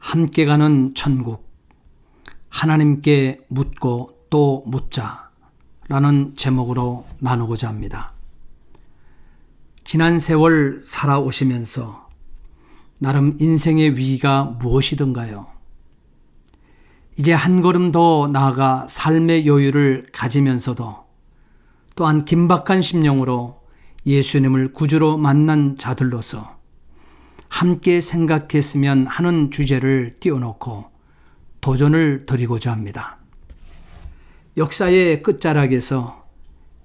함께 가는 천국, 하나님께 묻고 또 묻자 라는 제목으로 나누고자 합니다. 지난 세월 살아오시면서 나름 인생의 위기가 무엇이든가요? 이제 한 걸음 더 나아가 삶의 여유를 가지면서도 또한 긴박한 심령으로 예수님을 구주로 만난 자들로서 함께 생각했으면 하는 주제를 띄워놓고 도전을 드리고자 합니다. 역사의 끝자락에서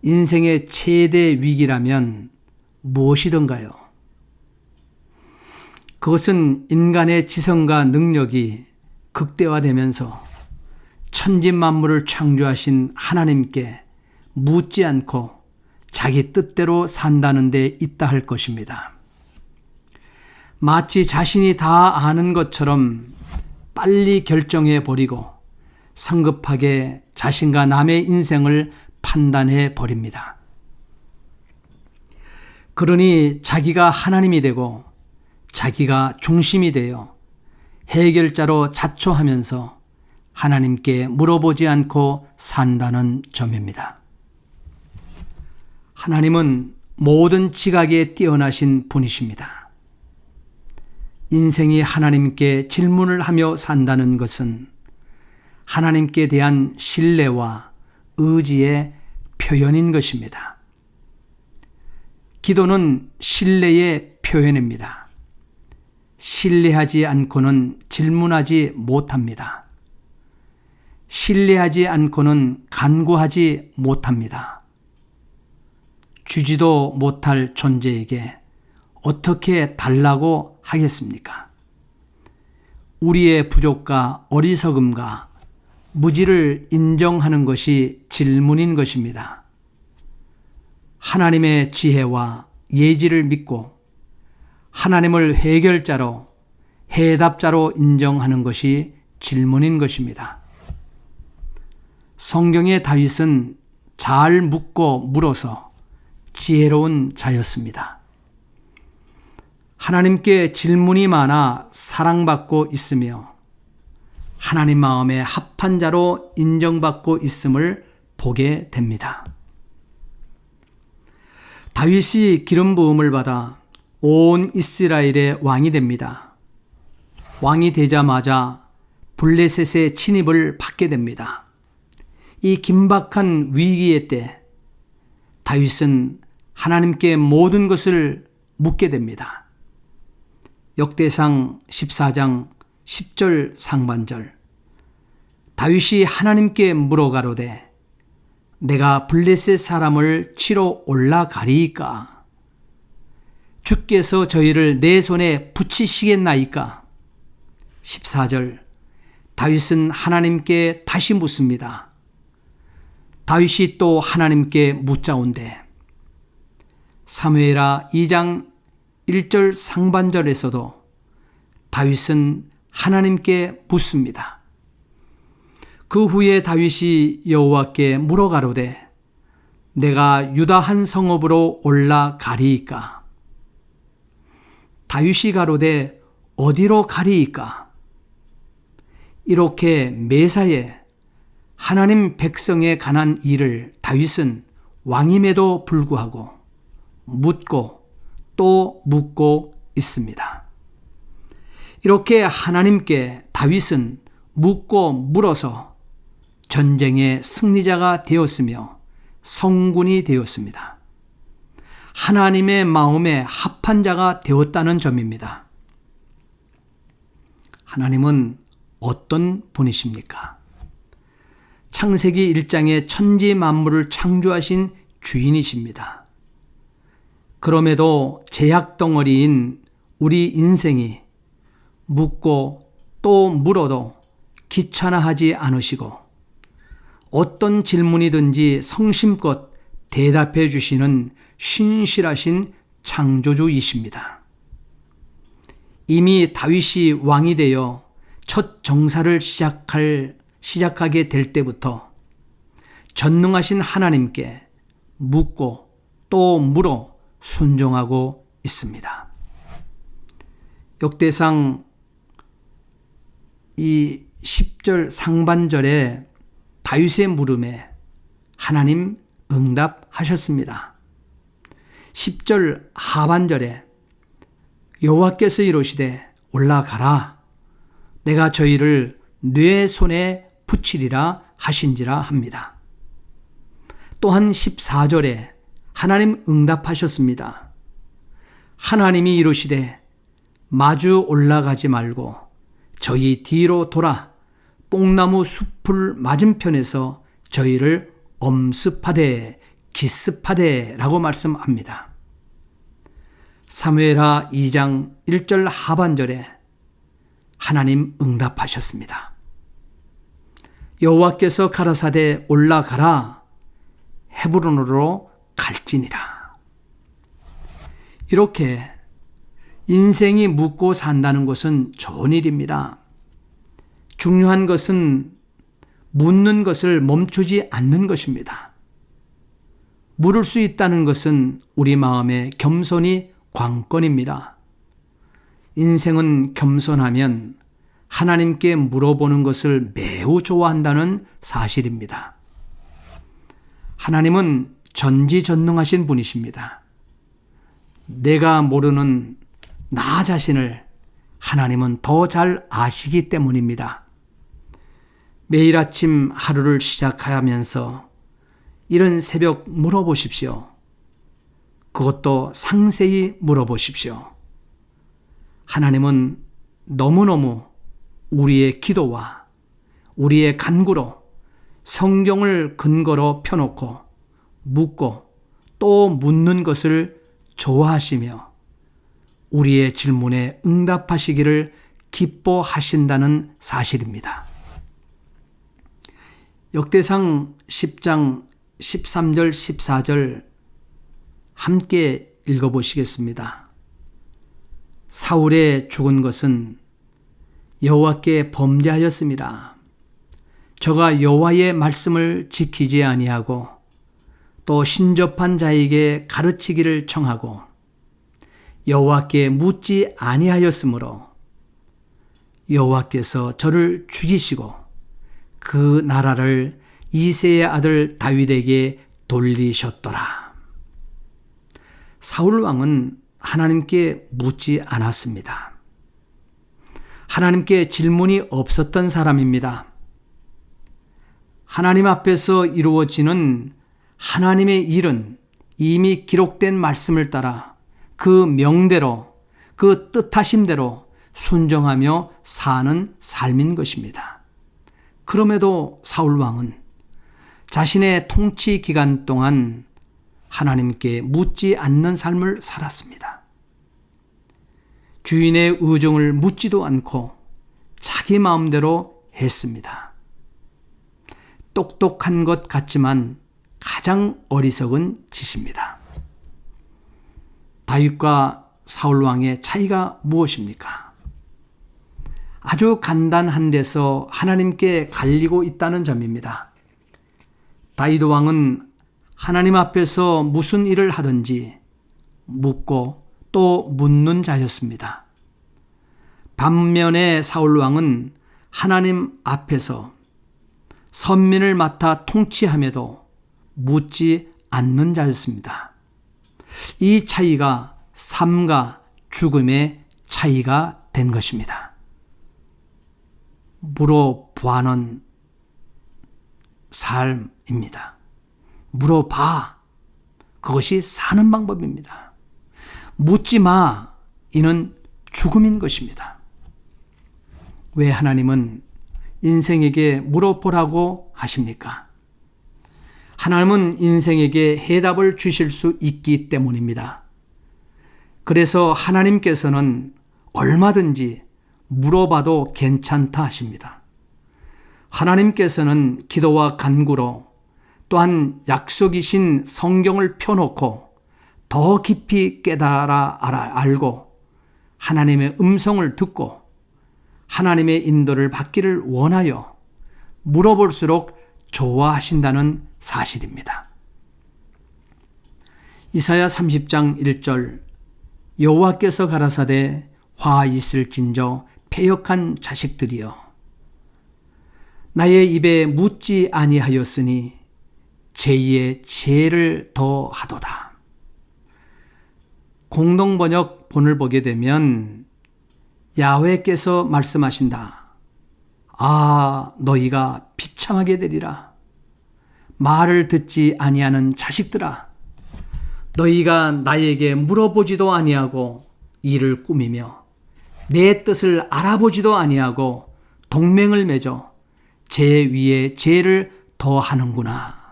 인생의 최대 위기라면 무엇이던가요? 그것은 인간의 지성과 능력이 극대화되면서 천지만물을 창조하신 하나님께 묻지 않고 자기 뜻대로 산다는 데 있다 할 것입니다. 마치 자신이 다 아는 것처럼 빨리 결정해 버리고 성급하게 자신과 남의 인생을 판단해 버립니다. 그러니 자기가 하나님이 되고 자기가 중심이 되어 해결자로 자초하면서 하나님께 물어보지 않고 산다는 점입니다. 하나님은 모든 지각에 뛰어나신 분이십니다. 인생이 하나님께 질문을 하며 산다는 것은 하나님께 대한 신뢰와 의지의 표현인 것입니다. 기도는 신뢰의 표현입니다. 신뢰하지 않고는 질문하지 못합니다. 신뢰하지 않고는 간구하지 못합니다. 주지도 못할 존재에게 어떻게 달라고 하겠습니까? 우리의 부족과 어리석음과 무지를 인정하는 것이 질문인 것입니다. 하나님의 지혜와 예지를 믿고 하나님을 해결자로, 해답자로 인정하는 것이 질문인 것입니다. 성경의 다윗은 잘 묻고 물어서 지혜로운 자였습니다. 하나님께 질문이 많아 사랑받고 있으며 하나님 마음에 합한 자로 인정받고 있음을 보게 됩니다. 다윗이 기름 부음을 받아 온 이스라엘의 왕이 됩니다. 왕이 되자마자 블레셋의 침입을 받게 됩니다. 이 긴박한 위기의 때 다윗은 하나님께 모든 것을 묻게 됩니다. 역대상 14장 10절 상반절, 다윗이 하나님께 물어가로되 내가 블레셋 사람을 치러 올라가리이까? 주께서 저희를 내 손에 붙이시겠나이까? 14절, 다윗은 하나님께 다시 묻습니다. 다윗이 또 하나님께 묻자온대 사무엘하 2장 1절 상반절에서도 다윗은 하나님께 묻습니다. 그 후에 다윗이 여호와께 물어가로되 내가 유다 한 성읍으로 올라가리이까? 다윗이 가로되 어디로 가리이까? 이렇게 매사에 하나님 백성에 관한 일을 다윗은 왕임에도 불구하고 묻고 또 묻고 있습니다. 이렇게 하나님께 다윗은 묻고 물어서 전쟁의 승리자가 되었으며 성군이 되었습니다. 하나님의 마음에 합한 자가 되었다는 점입니다. 하나님은 어떤 분이십니까? 창세기 1장에 천지 만물을 창조하신 주인이십니다. 그럼에도 제약덩어리인 우리 인생이 묻고 또 물어도 귀찮아하지 않으시고 어떤 질문이든지 성심껏 대답해 주시는 신실하신 창조주이십니다. 이미 다윗이 왕이 되어 첫 정사를 시작하게 될 때부터 전능하신 하나님께 묻고 또 물어 순종하고 있습니다. 역대상 이 10절 상반절에 다윗의 물음에 하나님 응답하셨습니다. 10절 하반절에 여호와께서 이르시되 올라가라 내가 저희를 네 손에 붙이리라 하신지라 합니다. 또한 14절에 하나님 응답하셨습니다. 하나님이 이르시되 마주 올라가지 말고 저희 뒤로 돌아 뽕나무 숲을 맞은편에서 저희를 엄습하되 기습하되 라고 말씀합니다. 사무엘하 2장 1절 하반절에 하나님 응답하셨습니다. 여호와께서 가라사대 올라가라 헤브론으로 갈지니라. 이렇게 인생이 묻고 산다는 것은 좋은 일입니다. 중요한 것은 묻는 것을 멈추지 않는 것입니다. 물을 수 있다는 것은 우리 마음의 겸손이 관건입니다. 인생은 겸손하면 하나님께 물어보는 것을 매우 좋아한다는 사실입니다. 하나님은 전지전능하신 분이십니다. 내가 모르는 나 자신을 하나님은 더 잘 아시기 때문입니다. 매일 아침 하루를 시작하면서 이른 새벽 물어보십시오. 그것도 상세히 물어보십시오. 하나님은 너무너무 우리의 기도와 우리의 간구로 성경을 근거로 펴놓고 묻고 또 묻는 것을 좋아하시며 우리의 질문에 응답하시기를 기뻐하신다는 사실입니다. 역대상 10장 13절 14절 함께 읽어보시겠습니다. 사울의 죽은 것은 여호와께 범죄하였습니다. 저가 여호와의 말씀을 지키지 아니하고 또 신접한 자에게 가르치기를 청하고 여호와께 묻지 아니하였으므로 여호와께서 저를 죽이시고 그 나라를 이새의 아들 다윗에게 돌리셨더라. 사울 왕은 하나님께 묻지 않았습니다. 하나님께 질문이 없었던 사람입니다. 하나님 앞에서 이루어지는 하나님의 일은 이미 기록된 말씀을 따라 그 명대로 그 뜻하심대로 순종하며 사는 삶인 것입니다. 그럼에도 사울 왕은 자신의 통치 기간 동안 하나님께 묻지 않는 삶을 살았습니다. 주인의 의중을 묻지도 않고 자기 마음대로 했습니다. 똑똑한 것 같지만 가장 어리석은 짓입니다. 다윗과 사울 왕의 차이가 무엇입니까? 아주 간단한 데서 하나님께 갈리고 있다는 점입니다. 다윗 왕은 하나님 앞에서 무슨 일을 하든지 묻고 또 묻는 자였습니다. 반면에 사울 왕은 하나님 앞에서 선민을 맡아 통치함에도 묻지 않는 자였습니다. 이 차이가 삶과 죽음의 차이가 된 것입니다. 물어보는 삶입니다. 물어봐. 그것이 사는 방법입니다. 묻지 마. 이는 죽음인 것입니다. 왜 하나님은 인생에게 물어보라고 하십니까? 하나님은 인생에게 해답을 주실 수 있기 때문입니다. 그래서 하나님께서는 얼마든지 물어봐도 괜찮다 하십니다. 하나님께서는 기도와 간구로 또한 약속이신 성경을 펴놓고 더 깊이 깨달아 알고 하나님의 음성을 듣고 하나님의 인도를 받기를 원하여 물어볼수록 좋아하신다는 사실입니다. 이사야 30장 1절 여호와께서 가라사대 화 있을진저 패역한 자식들이여 나의 입에 묻지 아니하였으니 제2의 죄를 더하도다. 공동번역 본을 보게 되면 야훼께서 말씀하신다. 아, 너희가 비참하게 되리라. 말을 듣지 아니하는 자식들아, 너희가 나에게 물어보지도 아니하고 이를 꾸미며 내 뜻을 알아보지도 아니하고 동맹을 맺어 죄 위에 죄를 더하는구나.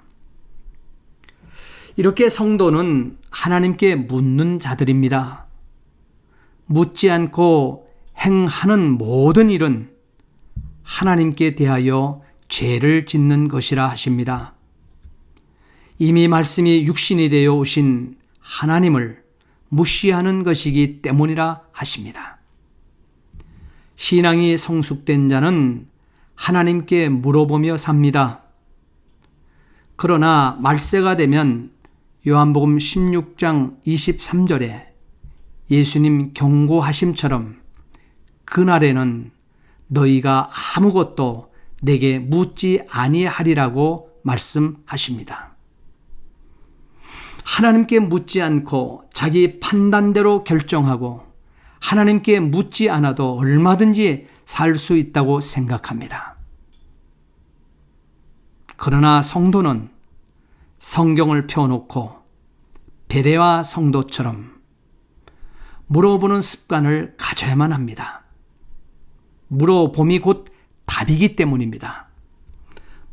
이렇게 성도는 하나님께 묻는 자들입니다. 묻지 않고 행하는 모든 일은 하나님께 대하여 죄를 짓는 것이라 하십니다. 이미 말씀이 육신이 되어 오신 하나님을 무시하는 것이기 때문이라 하십니다. 신앙이 성숙된 자는 하나님께 물어보며 삽니다. 그러나 말세가 되면 요한복음 16장 23절에 예수님 경고하심처럼 그날에는 너희가 아무것도 내게 묻지 아니하리라고 말씀하십니다. 하나님께 묻지 않고 자기 판단대로 결정하고 하나님께 묻지 않아도 얼마든지 살 수 있다고 생각합니다. 그러나 성도는 성경을 펴놓고 베레와 성도처럼 물어보는 습관을 가져야만 합니다. 물어봄이 곧 답이기 때문입니다.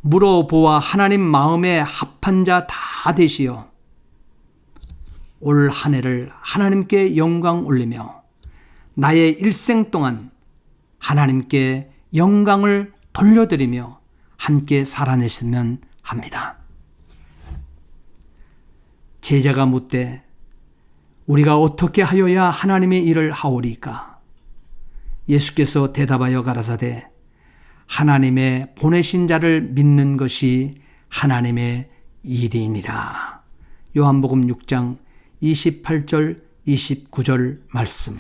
물어보아 하나님 마음에 합한 자 다 되시어 올 한 해를 하나님께 영광 올리며 나의 일생 동안 하나님께 영광을 돌려드리며 함께 살아내시면 합니다. 제자가 묻되 우리가 어떻게 하여야 하나님의 일을 하오리까? 예수께서 대답하여 가라사대 하나님의 보내신 자를 믿는 것이 하나님의 일이니라. 요한복음 6장 28절 29절 말씀.